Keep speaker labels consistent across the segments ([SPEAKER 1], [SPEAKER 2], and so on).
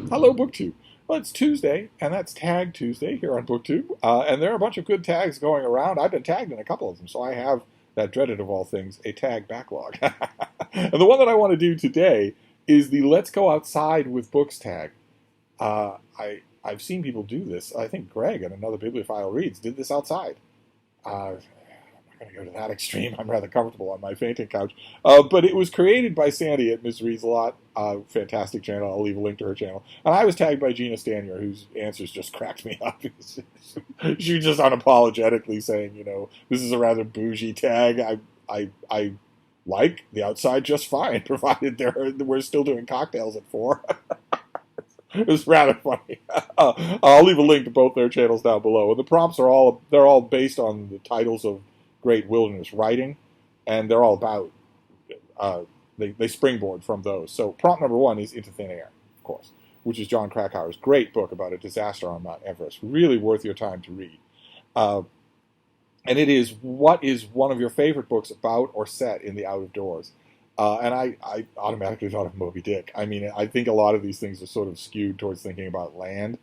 [SPEAKER 1] Hello, BookTube. Well, it's Tuesday, and that's Tag Tuesday here on BookTube. And there are a bunch of good tags going around. I've been tagged in a couple of them, so I have that dreaded of all things, a tag backlog. And the one that I want to do today is the Let's Go Outside with Books tag. I've seen people do this. I think Greg at Another Bibliophile Reads did this outside. I'm not going to go to that extreme. I'm rather comfortable on my fainting couch. But it was created by Sandy at Miss Reads a Lot. Fantastic channel. I'll leave a link to her channel. And I was tagged by Gina Stanyer, whose answers just cracked me up. She was just unapologetically saying, this is a rather bougie tag. I like the outside just fine, provided we're still doing cocktails at 4. It was rather funny. I'll leave a link to both their channels down below. And the prompts are all based on the titles of great wilderness writing, and they're all about they springboard from those. So prompt number 1 is Into Thin Air, of course, which is John Krakauer's great book about a disaster on Mount Everest. Really worth your time to read. And it is what is one of your favorite books about or set in the out of doors. And I automatically thought of Moby Dick. I mean, I think a lot of these things are sort of skewed towards thinking about land,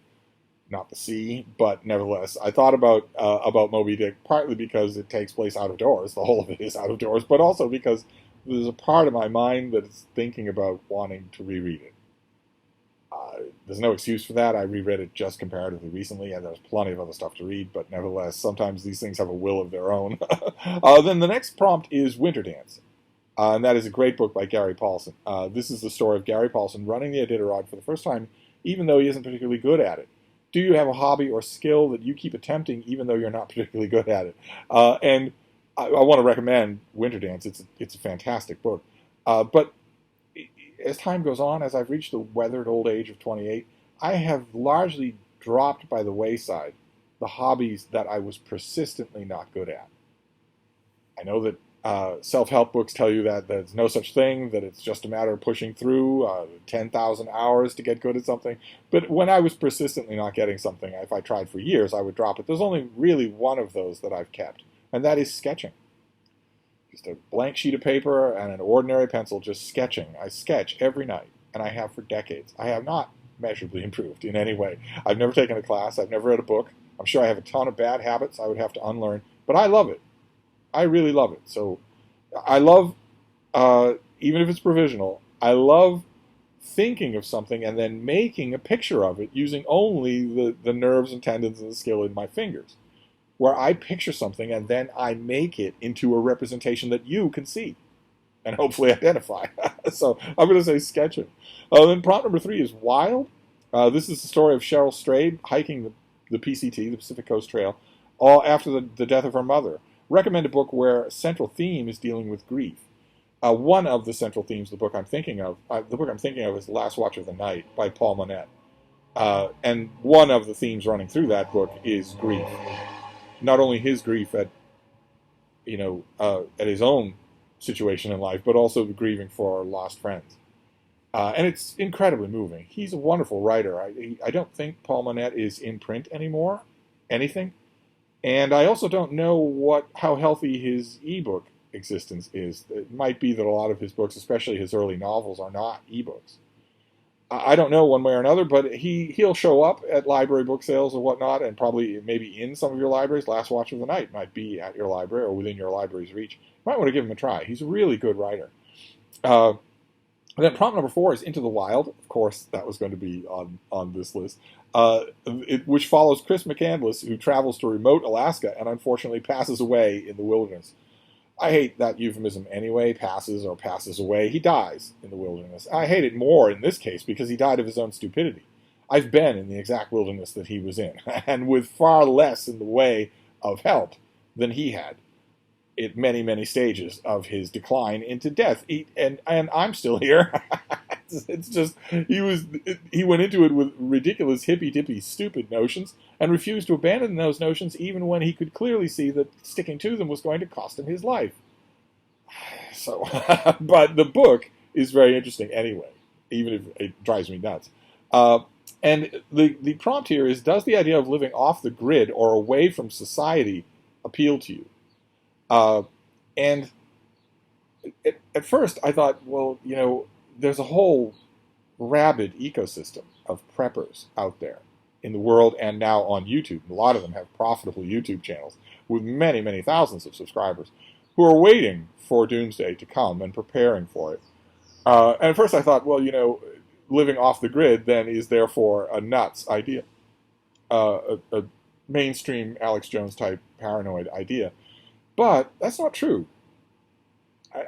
[SPEAKER 1] not the sea. But nevertheless, I thought about Moby Dick partly because it takes place out of doors. The whole of it is out of doors, but also because there's a part of my mind that is thinking about wanting to reread it. There's no excuse for that. I reread it just comparatively recently, and there's plenty of other stuff to read, but nevertheless, sometimes these things have a will of their own. Then the next prompt is Winterdance. And that is a great book by Gary Paulsen. This is the story of Gary Paulsen running the Iditarod for the first time, even though he isn't particularly good at it. Do you have a hobby or skill that you keep attempting, even though you're not particularly good at it? And I want to recommend Winterdance. It's a fantastic book. But as time goes on, as I've reached the weathered old age of 28, I have largely dropped by the wayside the hobbies that I was persistently not good at. I know that self-help books tell you that there's no such thing, that it's just a matter of pushing through 10,000 hours to get good at something. But when I was persistently not getting something, if I tried for years, I would drop it. There's only really one of those that I've kept, and that is sketching. Just a blank sheet of paper and an ordinary pencil, just sketching. I sketch every night, and I have for decades. I have not measurably improved in any way. I've never taken a class. I've never read a book. I'm sure I have a ton of bad habits I would have to unlearn, but I love it. I really love it. So I love, even if it's provisional, I love thinking of something and then making a picture of it using only the nerves and tendons and the skill in my fingers, where I picture something and then I make it into a representation that you can see and hopefully identify. So I'm going to say sketching. Then prompt number 3 is Wild. This is the story of Cheryl Strayed hiking the PCT, the Pacific Coast Trail, all after the death of her mother. Recommend a book where a central theme is dealing with grief. One of the central themes the book I'm thinking of is The Last Watch of the Night by Paul Monette. And one of the themes running through that book is grief. Not only his grief at his own situation in life, but also the grieving for lost friends. And it's incredibly moving. He's a wonderful writer. I don't think Paul Monette is in print anymore, anything. And I also don't know how healthy his ebook existence is. It might be that a lot of his books, especially his early novels, are not ebooks. I don't know one way or another, but he'll show up at library book sales or whatnot, and probably maybe in some of your libraries. Last Watch of the Night might be at your library or within your library's reach. You might want to give him a try. He's a really good writer. Then prompt number 4 is Into the Wild. Of course, that was going to be on this list, which follows Chris McCandless, who travels to remote Alaska and unfortunately passes away in the wilderness. I hate that euphemism anyway, passes away. He dies in the wilderness. I hate it more in this case because he died of his own stupidity. I've been in the exact wilderness that he was in, and with far less in the way of help than he had at many, many stages of his decline into death. And I'm still here. It's just, he went into it with ridiculous, hippy-dippy, stupid notions and refused to abandon those notions even when he could clearly see that sticking to them was going to cost him his life. So, but the book is very interesting anyway, even if it drives me nuts. And the prompt here is, does the idea of living off the grid or away from society appeal to you? And at first I thought, well, there's a whole rabid ecosystem of preppers out there in the world and now on YouTube. A lot of them have profitable YouTube channels with many, many thousands of subscribers who are waiting for doomsday to come and preparing for it. And at first I thought, well, living off the grid then is therefore a nuts idea, a mainstream Alex Jones type paranoid idea. But that's not true.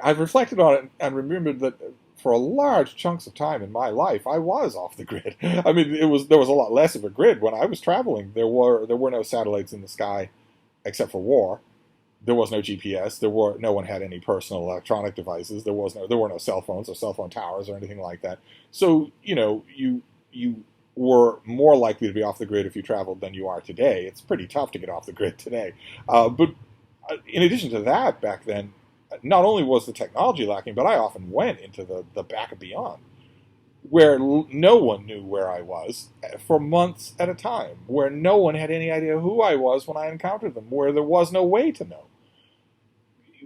[SPEAKER 1] I've reflected on it and remembered that for large chunks of time in my life, I was off the grid. I mean, there was a lot less of a grid when I was traveling. There were no satellites in the sky except for war. There was no GPS. No one had any personal electronic devices. There were no cell phones or cell phone towers or anything like that. So you were more likely to be off the grid if you traveled than you are today. It's pretty tough to get off the grid today. But in addition to that, back then, not only was the technology lacking, but I often went into the back of beyond, where no one knew where I was for months at a time, where no one had any idea who I was when I encountered them, where there was no way to know.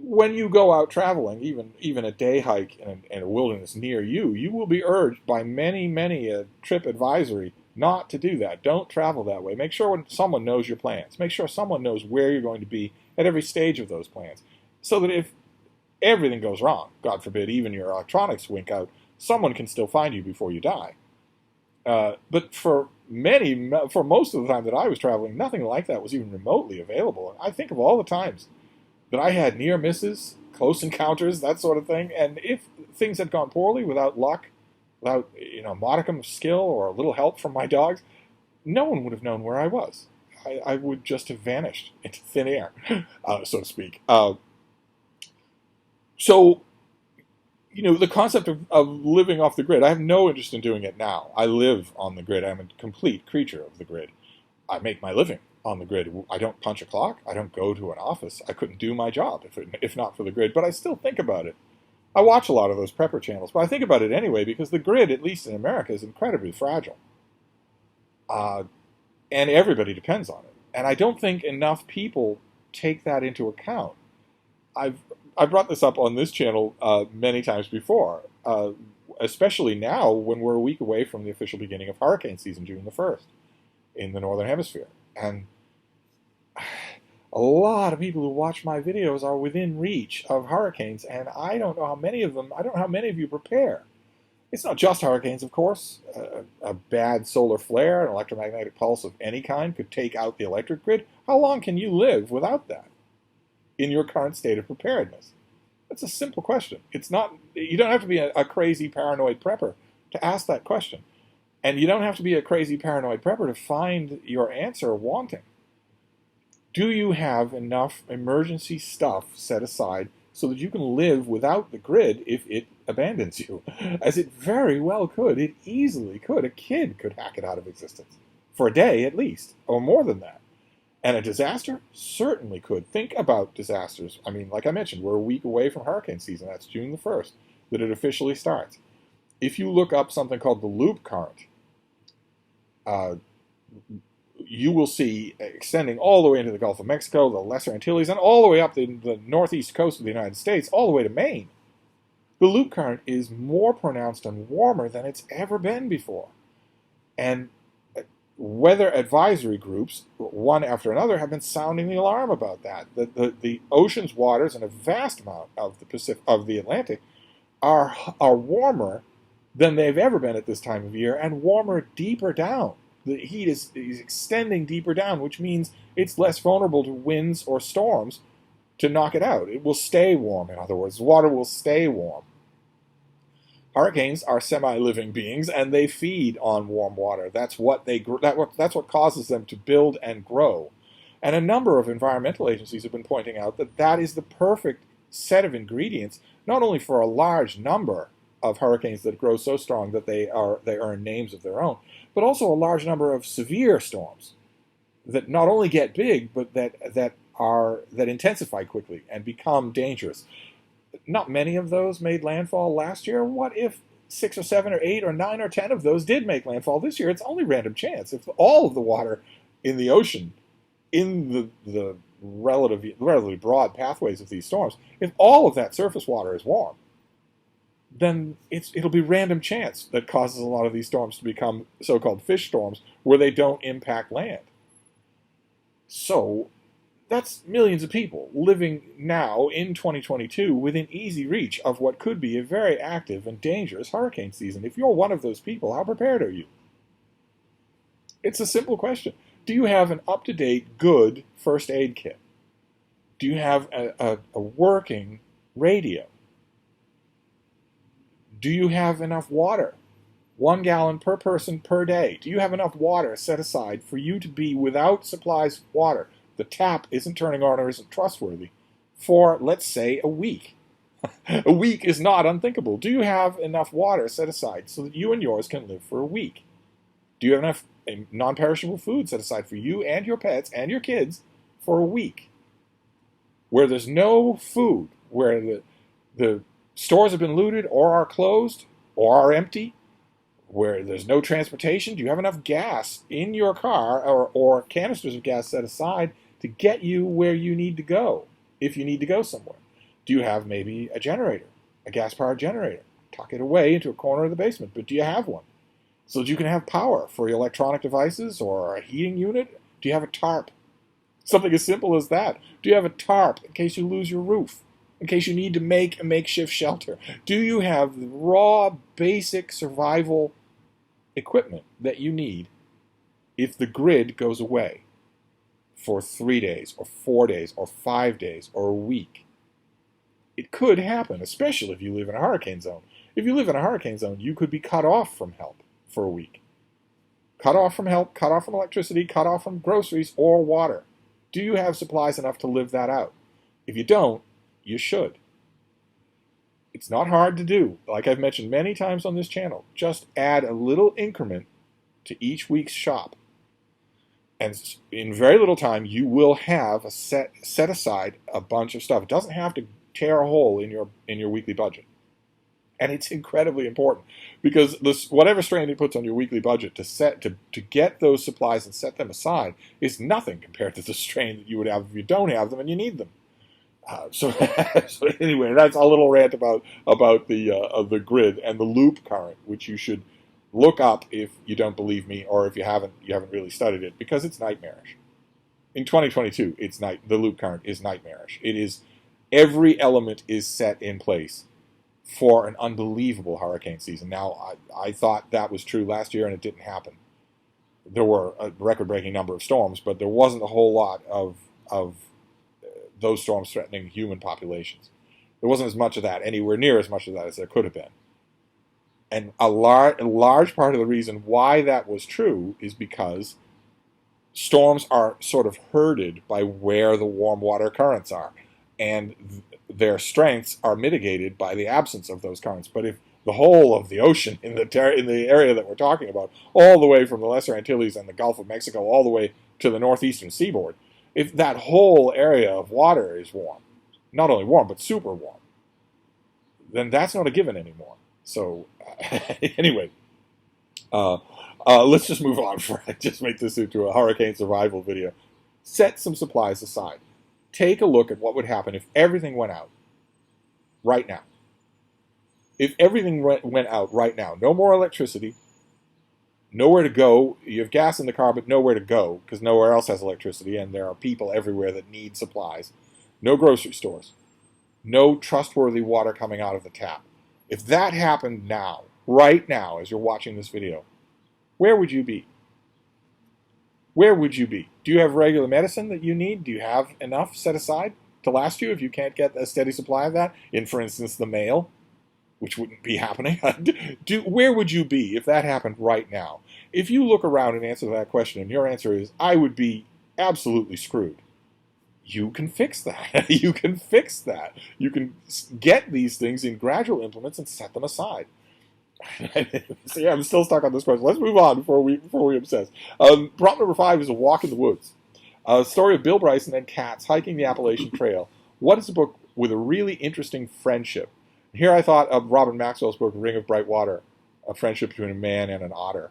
[SPEAKER 1] When you go out traveling, even a day hike in a wilderness near you, you will be urged by many a trip advisory not to do that. Don't travel that way. Make sure someone knows your plans. Make sure someone knows where you're going to be at every stage of those plans, so that if everything goes wrong, God forbid, even your electronics wink out, someone can still find you before you die. But for most of the time that I was traveling, nothing like that was even remotely available. I think of all the times that I had near misses, close encounters, that sort of thing, and if things had gone poorly, without luck, without a modicum of skill or a little help from my dogs, no one would have known where I was. I would just have vanished into thin air, so to speak. So, the concept of living off the grid, I have no interest in doing it now. I live on the grid. I'm a complete creature of the grid. I make my living on the grid. I don't punch a clock. I don't go to an office. I couldn't do my job if not for the grid, but I still think about it. I watch a lot of those prepper channels, but I think about it anyway because the grid, at least in America, is incredibly fragile. And everybody depends on it. And I don't think enough people take that into account. I brought this up on this channel many times before, especially now when we're a week away from the official beginning of hurricane season, June the 1st, in the Northern Hemisphere. And a lot of people who watch my videos are within reach of hurricanes, and I don't know how many of you prepare. It's not just hurricanes, of course. A bad solar flare, an electromagnetic pulse of any kind could take out the electric grid. How long can you live without that in your current state of preparedness? That's a simple question. You don't have to be a crazy paranoid prepper to ask that question. And you don't have to be a crazy paranoid prepper to find your answer wanting. Do you have enough emergency stuff set aside so that you can live without the grid if it abandons you? As it very well could. It easily could. A kid could hack it out of existence. For a day at least, or more than that. And a disaster certainly could. Think about disasters. I mean, like I mentioned, we're a week away from hurricane season. That's June the 1st that it officially starts. If you look up something called the loop current, you will see extending all the way into the Gulf of Mexico, the Lesser Antilles, and all the way up the northeast coast of the United States, all the way to Maine. The loop current is more pronounced and warmer than it's ever been before. And weather advisory groups, one after another, have been sounding the alarm about that. The ocean's waters and a vast amount of the Atlantic are warmer than they've ever been at this time of year, and warmer deeper down. The heat is extending deeper down, which means it's less vulnerable to winds or storms to knock it out. It will stay warm, in other words. Water will stay warm. Hurricanes are semi-living beings, and they feed on warm water. That's what causes them to build and grow. And a number of environmental agencies have been pointing out that is the perfect set of ingredients, not only for a large number of hurricanes that grow so strong that they earn names of their own, but also a large number of severe storms that not only get big, but that intensify quickly and become dangerous. Not many of those made landfall last year. What if 6 or 7 or 8 or 9 or 10 of those did make landfall this year? It's only random chance. If all of the water in the ocean, in the relatively broad pathways of these storms, if all of that surface water is warm, then it'll be random chance that causes a lot of these storms to become so-called fish storms where they don't impact land. So that's millions of people living now in 2022 within easy reach of what could be a very active and dangerous hurricane season. If you're one of those people, how prepared are you? It's a simple question. Do you have an up-to-date, good first aid kit? Do you have a working radio? Do you have enough water? 1 gallon per person per day. Do you have enough water set aside for you to be without supplies of water? The tap isn't turning on or isn't trustworthy for, let's say, a week. A week is not unthinkable. Do you have enough water set aside so that you and yours can live for a week? Do you have enough non-perishable food set aside for you and your pets and your kids for a week? Where there's no food, where the stores have been looted or are closed or are empty, where there's no transportation, do you have enough gas in your car or canisters of gas set aside to get you where you need to go if you need to go somewhere? Do you have maybe a generator, a gas-powered generator? Tuck it away into a corner of the basement, but do you have one? So that you can have power for your electronic devices or a heating unit? Do you have a tarp? Something as simple as that. Do you have a tarp in case you lose your roof? In case you need to make a makeshift shelter? Do you have the raw, basic survival equipment that you need if the grid goes away for 3 days or 4 days or 5 days or a week? It could happen, especially if you live in a hurricane zone. If you live in a hurricane zone, you could be cut off from help for a week. Cut off from help, cut off from electricity, cut off from groceries or water. Do you have supplies enough to live that out? If you don't, you should. It's not hard to do. Like I've mentioned many times on this channel, just add a little increment to each week's shop. And in very little time, you will have set aside a bunch of stuff. It doesn't have to tear a hole in your weekly budget. And it's incredibly important because whatever strain it puts on your weekly budget to get those supplies and set them aside is nothing compared to the strain that you would have if you don't have them and you need them. So anyway, that's a little rant about the grid and the loop current, which you should look up if you don't believe me or if you haven't really studied it, because it's nightmarish. In 2022, the loop current is nightmarish. It is every element is set in place for an unbelievable hurricane season. Now, I thought that was true last year, and it didn't happen. There were a record-breaking number of storms, but there wasn't a whole lot of those storms threatening human populations. There wasn't as much of that, anywhere near as much of that as there could have been. And a large part of the reason why that was true is because storms are sort of herded by where the warm water currents are, and their strengths are mitigated by the absence of those currents. But if the whole of the ocean in the area that we're talking about, all the way from the Lesser Antilles and the Gulf of Mexico, all the way to the northeastern seaboard, if that whole area of water is warm, not only warm, but super warm, then that's not a given anymore. So anyway, let's just move on before I just make this into a hurricane survival video. Set some supplies aside. Take a look at what would happen if everything went out right now. If everything went out right now, no more electricity, nowhere to go. You have gas in the car, but nowhere to go because nowhere else has electricity, and there are people everywhere that need supplies. No grocery stores. No trustworthy water coming out of the tap. If that happened now, right now, as you're watching this video, where would you be? Where would you be? Do you have regular medicine that you need? Do you have enough set aside to last you if you can't get a steady supply of that? In, for instance, the mail, which wouldn't be happening. Where would you be if that happened right now? If you look around and answer that question, and your answer is, I would be absolutely screwed, you can fix that. You can fix that. You can get these things in gradual increments and set them aside. So yeah, I'm still stuck on this question. Let's move on before we obsess. Prompt number 5 is A Walk in the Woods. A story of Bill Bryson and cats hiking the Appalachian Trail. What is a book with a really interesting friendship? Here I thought of Robin Maxwell's book, Ring of Bright Water, a friendship between a man and an otter.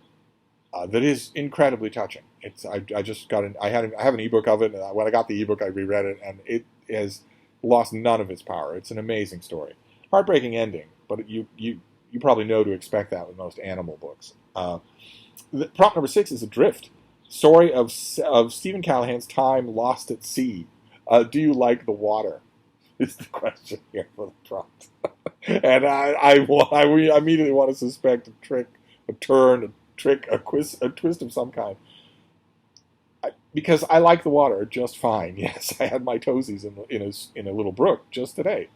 [SPEAKER 1] That is incredibly touching. I just got I have an ebook of it, and when I got the ebook, I reread it, and it has lost none of its power. It's an amazing story. Heartbreaking ending, but you probably know to expect that with most animal books. Prompt number 6 is Adrift, story of Stephen Callahan's time lost at sea. Do you like the water? Is the question here for the prompt. And I immediately want to suspect a trick, a turn, a trick, a twist of some kind. Because I like the water just fine. Yes, I had my toesies in a little brook just today.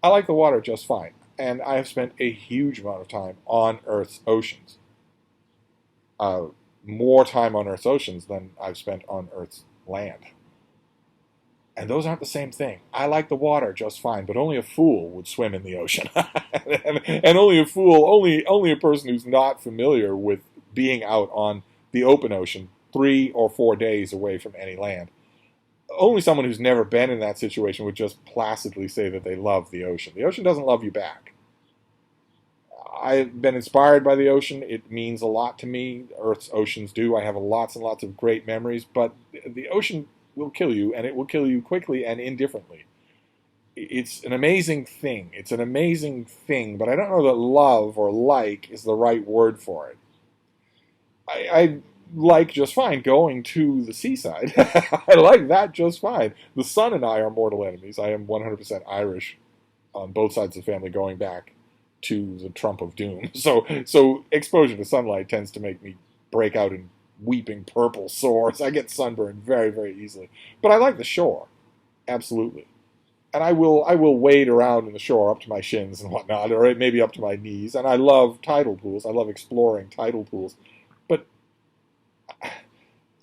[SPEAKER 1] I like the water just fine. And I have spent a huge amount of time on Earth's oceans. More time on Earth's oceans than I've spent on Earth's land. And those aren't the same thing. I like the water just fine, but only a fool would swim in the ocean. and only a fool, only a person who's not familiar with being out on the open ocean 3 or 4 days away from any land. Only someone who's never been in that situation would just placidly say that they love the ocean. The ocean doesn't love you back. I've been inspired by the ocean. It means a lot to me. Earth's oceans do. I have lots and lots of great memories, but the ocean will kill you, and it will kill you quickly and indifferently. It's an amazing thing. It's an amazing thing, but I don't know that love or like is the right word for it. I like just fine going to the seaside. I like that just fine. The sun and I are mortal enemies. I am 100% Irish on both sides of the family going back to the Trump of doom. So exposure to sunlight tends to make me break out in weeping purple sores. I get sunburned very, very easily. But I like the shore. Absolutely. And I will wade around in the shore up to my shins and whatnot, or maybe up to my knees. And I love tidal pools. I love exploring tidal pools. But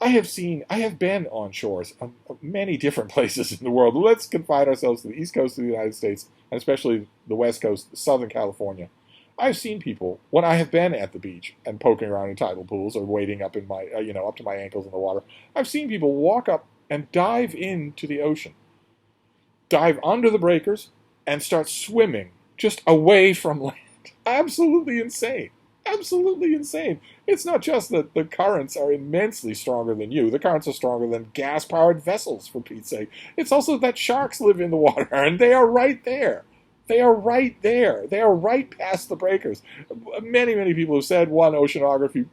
[SPEAKER 1] I have been on shores of many different places in the world. Let's confine ourselves to the East Coast of the United States, and especially the West Coast, Southern California. I've seen people, when I have been at the beach and poking around in tidal pools or wading up in my, up to my ankles in the water, I've seen people walk up and dive into the ocean, dive under the breakers, and start swimming just away from land. Absolutely insane. Absolutely insane. It's not just that the currents are immensely stronger than you. The currents are stronger than gas-powered vessels, for Pete's sake. It's also that sharks live in the water, and they are right there. They are right there. They are right past the breakers. Many, many people have said, one oceanography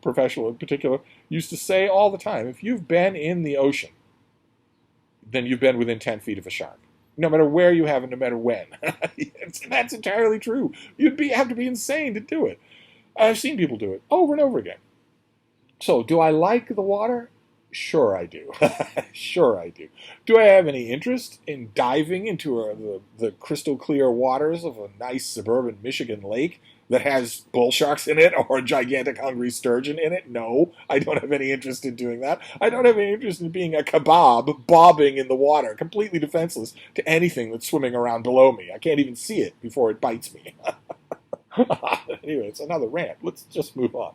[SPEAKER 1] professional in particular, used to say all the time, if you've been in the ocean, then you've been within 10 feet of a shark. No matter where you have and no matter when. That's entirely true. Have to be insane to do it. I've seen people do it over and over again. So, do I like the water? Sure I do. Sure I do. Do I have any interest in diving into the crystal clear waters of a nice suburban Michigan lake that has bull sharks in it or a gigantic hungry sturgeon in it? No, I don't have any interest in doing that. I don't have any interest in being a kebab bobbing in the water, completely defenseless to anything that's swimming around below me. I can't even see it before it bites me. Anyway, it's another rant. Let's just move on.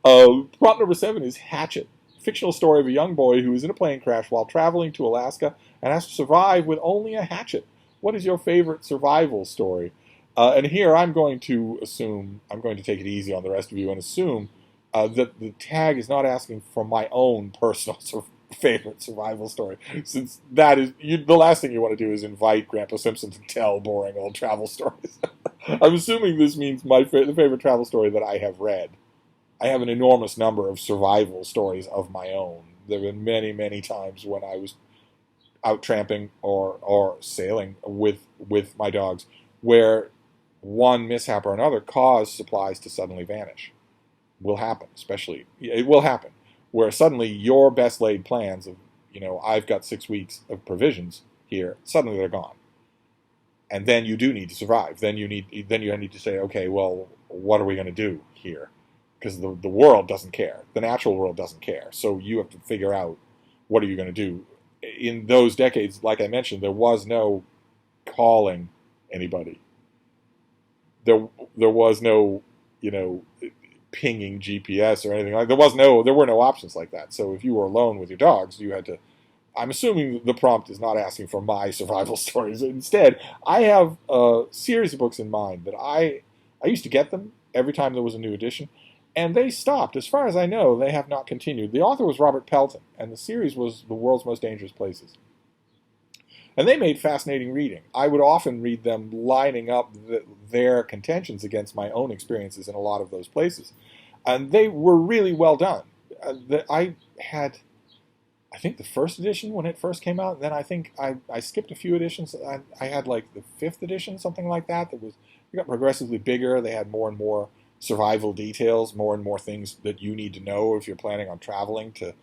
[SPEAKER 1] Prompt number 7 is Hatchet. Fictional story of a young boy who is in a plane crash while traveling to Alaska and has to survive with only a hatchet. What is your favorite survival story? And here I'm going to take it easy on the rest of you and assume that the tag is not asking for my own personal favorite survival story, since that is the last thing you want to do is invite Grandpa Simpson to tell boring old travel stories. I'm assuming this means the favorite travel story that I have read. I have an enormous number of survival stories of my own. There have been many, many times when I was out tramping or sailing with my dogs where one mishap or another caused supplies to suddenly vanish. Will happen, it will happen, where suddenly your best laid plans of, I've got 6 weeks of provisions here, suddenly they're gone. And then you do need to survive. Then you need to say, okay, well, what are we going to do here? Because the world doesn't care. The natural world doesn't care. So you have to figure out, what are you going to do? In those decades, like I mentioned, there was no calling anybody. There was no, pinging GPS or anything like that. There were no options like that. So if you were alone with your dogs, you had to. I'm assuming the prompt is not asking for my survival stories. Instead, I have a series of books in mind that I used to get them every time there was a new edition, and they stopped. As far as I know, they have not continued. The author was Robert Pelton, and the series was The World's Most Dangerous Places. And they made fascinating reading. I would often read them lining up their contentions against my own experiences in a lot of those places. And they were really well done. I had, I think, the first edition when it first came out. And then I think I skipped a few editions. I had like the fifth edition, something like that. It got progressively bigger. They had more and more survival details, more and more things that you need to know if you're planning on traveling to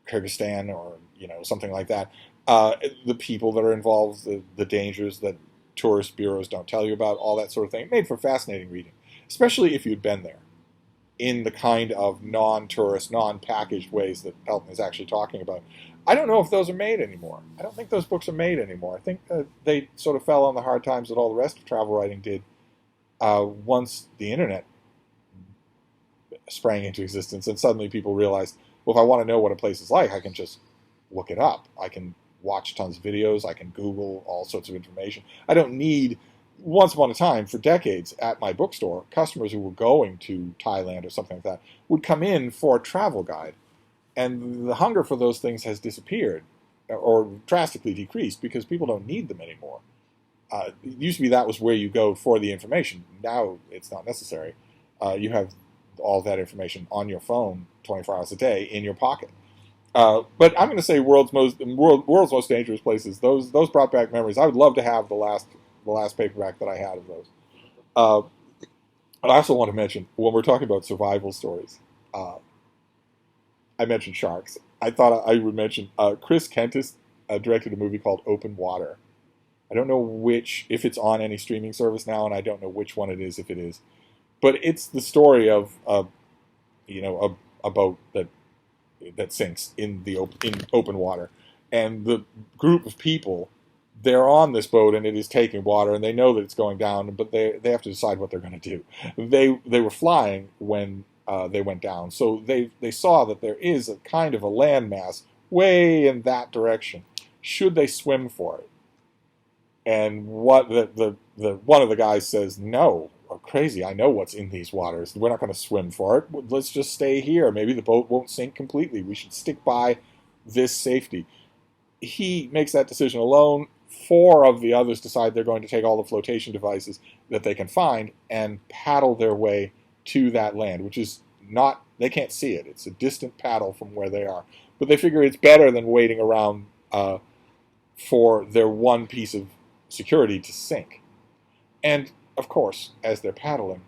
[SPEAKER 1] Kyrgyzstan or something like that. The people that are involved, the dangers that tourist bureaus don't tell you about, all that sort of thing. It made for fascinating reading, especially if you'd been there in the kind of non-tourist, non-packaged ways that Pelton is actually talking about. I don't know if those are made anymore. I don't think those books are made anymore. I think they sort of fell on the hard times that all the rest of travel writing did once the internet sprang into existence, and suddenly people realized, well, if I want to know what a place is like, I can just look it up. I can watch tons of videos. I can Google all sorts of information. I don't need, once upon a time, for decades, at my bookstore, customers who were going to Thailand or something like that would come in for a travel guide. And the hunger for those things has disappeared or drastically decreased because people don't need them anymore. It used to be that was where you go for the information. Now it's not necessary. You have all that information on your phone 24 hours a day in your pocket. But I'm going to say world's most dangerous places. Those brought back memories. I would love to have the last paperback that I had of those. I also want to mention, when we're talking about survival stories, I mentioned sharks. I thought I would mention Chris McCandless directed a movie called Open Water. I don't know if it's on any streaming service now, and I don't know which one it is if it is. But it's the story of a boat that sinks in open water, and the group of people, they're on this boat and it is taking water, and they know that it's going down, but they have to decide what they're going to do. They were flying when they went down, so they saw that there is a kind of a landmass way in that direction. Should they swim for it? And what the one of the guys says, no. Crazy, I know what's in these waters. We're not going to swim for it. Let's just stay here. Maybe the boat won't sink completely. We should stick by this safety. He makes that decision alone. 4 of the others decide they're going to take all the flotation devices that they can find and paddle their way to that land, which is not, they can't see it. It's a distant paddle from where they are. But they figure it's better than waiting around for their one piece of security to sink. And of course, as they're paddling,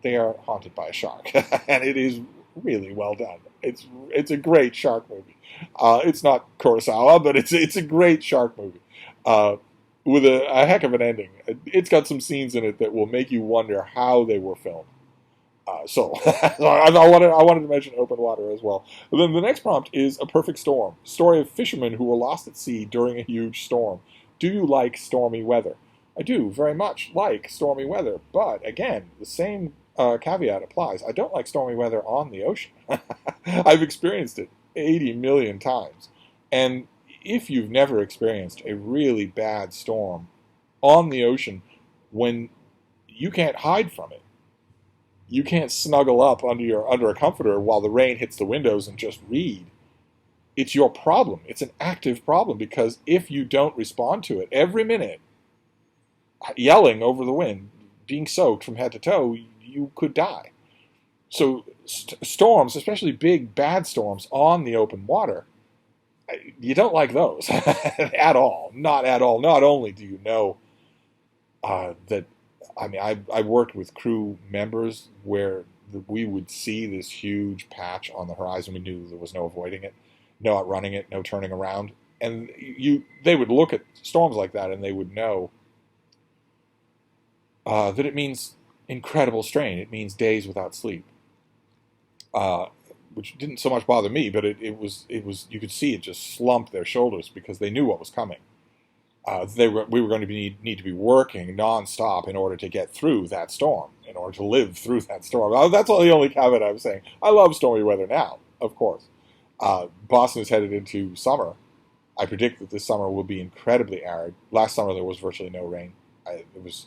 [SPEAKER 1] they are haunted by a shark, and it is really well done. It's a great shark movie. It's not Kurosawa, but it's a great shark movie with a heck of an ending. It's got some scenes in it that will make you wonder how they were filmed. So I wanted to mention Open Water as well. But then the next prompt is A Perfect Storm, story of fishermen who were lost at sea during a huge storm. Do you like stormy weather? I do very much like stormy weather, but again, the same caveat applies. I don't like stormy weather on the ocean. I've experienced it 80 million times. And if you've never experienced a really bad storm on the ocean, when you can't hide from it, you can't snuggle up under a comforter while the rain hits the windows and just read. It's your problem. It's an active problem, because if you don't respond to it every minute, yelling over the wind, being soaked from head to toe, you could die. So storms, especially big, bad storms on the open water, you don't like those at all. Not at all. Not only do you know that, I mean, I worked with crew members where we would see this huge patch on the horizon. We knew there was no avoiding it, no outrunning it, no turning around. And they would look at storms like that and they would know that it means incredible strain. It means days without sleep, which didn't so much bother me, but it was you could see it just slump their shoulders because they knew what was coming. We were going to need to be working nonstop in order to get through that storm, in order to live through that storm. That's all the only caveat I was saying. I love stormy weather now, of course. Boston is headed into summer. I predict that this summer will be incredibly arid. Last summer there was virtually no rain. It was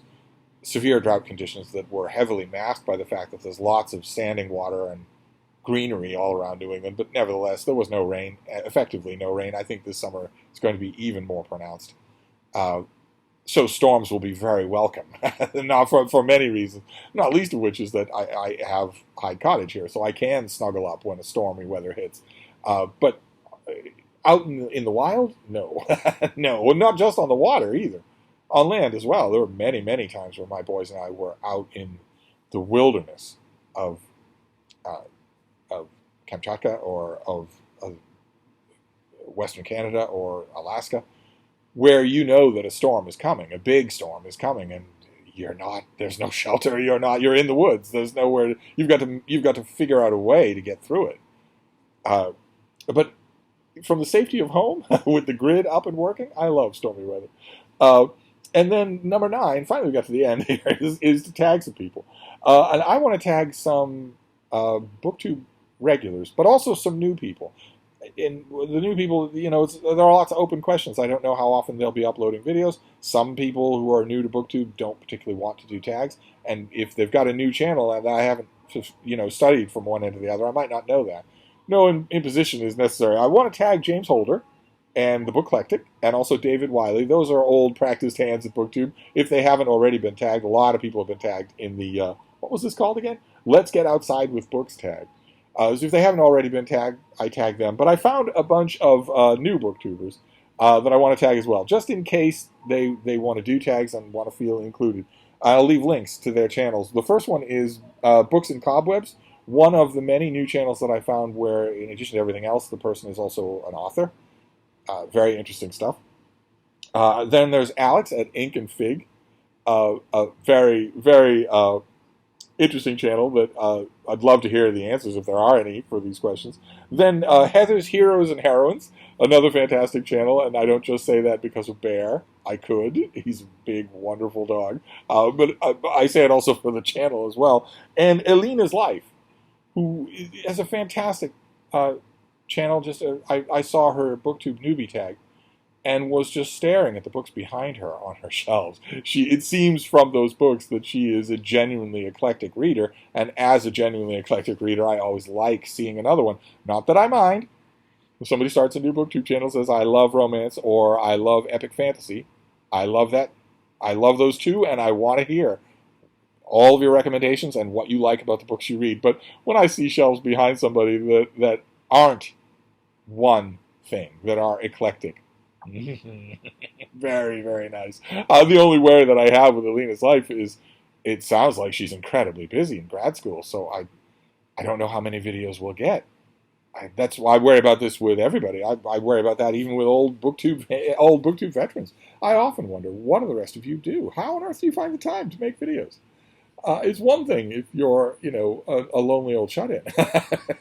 [SPEAKER 1] severe drought conditions that were heavily masked by the fact that there's lots of standing water and greenery all around New England, but nevertheless, there was no rain, effectively no rain. I think this summer is going to be even more pronounced. So storms will be very welcome, not for many reasons, not least of which is that I have Hyde Cottage here, so I can snuggle up when a stormy weather hits. But out in the wild, no. No, well, not just on the water either. On land as well. There were many, many times where my boys and I were out in the wilderness of of Kamchatka or of Western Canada or Alaska, where you know that a storm is coming, a big storm is coming, and you're not. There's no shelter. You're in the woods. There's nowhere. You've got to figure out a way to get through it. But from the safety of home, with the grid up and working, I love stormy weather. And then number 9, finally we got to the end here, is to tag some people. And I want to tag some BookTube regulars, but also some new people. And the new people, there are lots of open questions. I don't know how often they'll be uploading videos. Some people who are new to BookTube don't particularly want to do tags. And if they've got a new channel and I haven't, studied from one end to the other, I might not know that. No imposition is necessary. I want to tag James Holder and the Booklectic, and also David Wiley. Those are old practiced hands at BookTube. If they haven't already been tagged, a lot of people have been tagged in the, what was this called again? Let's Get Outside with Books tag. So if they haven't already been tagged, I tag them. But I found a bunch of new BookTubers that I want to tag as well, just in case they want to do tags and want to feel included. I'll leave links to their channels. The first one is Books and Cobwebs, one of the many new channels that I found where, in addition to everything else, the person is also an author. Very interesting stuff. Then there's Alex at Ink and Fig, a very, very interesting channel that I'd love to hear the answers, if there are any, for these questions. Then Heather's Heroes and Heroines, another fantastic channel, and I don't just say that because of Bear. I could. He's a big, wonderful dog. But I say it also for the channel as well. And Elena's Life, who has a fantastic channel. I saw her BookTube newbie tag and was just staring at the books behind her on her shelves. It seems from those books that she is a genuinely eclectic reader, and as a genuinely eclectic reader, I always like seeing another one. Not that I mind. If somebody starts a new BookTube channel, says, I love romance or I love epic fantasy, I love that. I love those too, and I want to hear all of your recommendations and what you like about the books you read. But when I see shelves behind somebody that aren't one thing, that are eclectic, very, very nice. The only worry that I have with Elena's Life is it sounds like she's incredibly busy in grad school, so I don't know how many videos we'll get. That's why I worry about this with everybody. I worry about that even with old BookTube veterans. I often wonder, what do the rest of you do? How on earth do you find the time to make videos? It's one thing if you're, a lonely old shut-in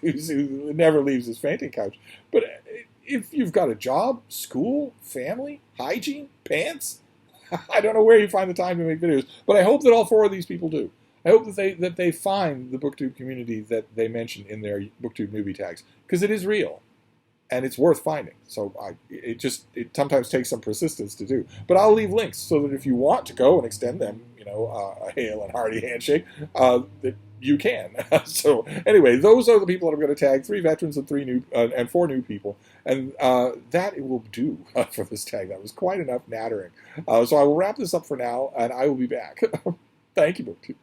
[SPEAKER 1] who never leaves his fainting couch. But if you've got a job, school, family, hygiene, pants, I don't know where you find the time to make videos. But I hope that all 4 of these people do. I hope that they find the BookTube community that they mention in their BookTube newbie tags, because it is real. And it's worth finding. So it sometimes takes some persistence to do. But I'll leave links so that if you want to go and extend them, a hail and hearty handshake, that you can. So anyway, those are the people that I'm going to tag: 3 veterans and 4 new people. And that it will do for this tag. That was quite enough nattering. So I will wrap this up for now, and I will be back. Thank you, BookTube.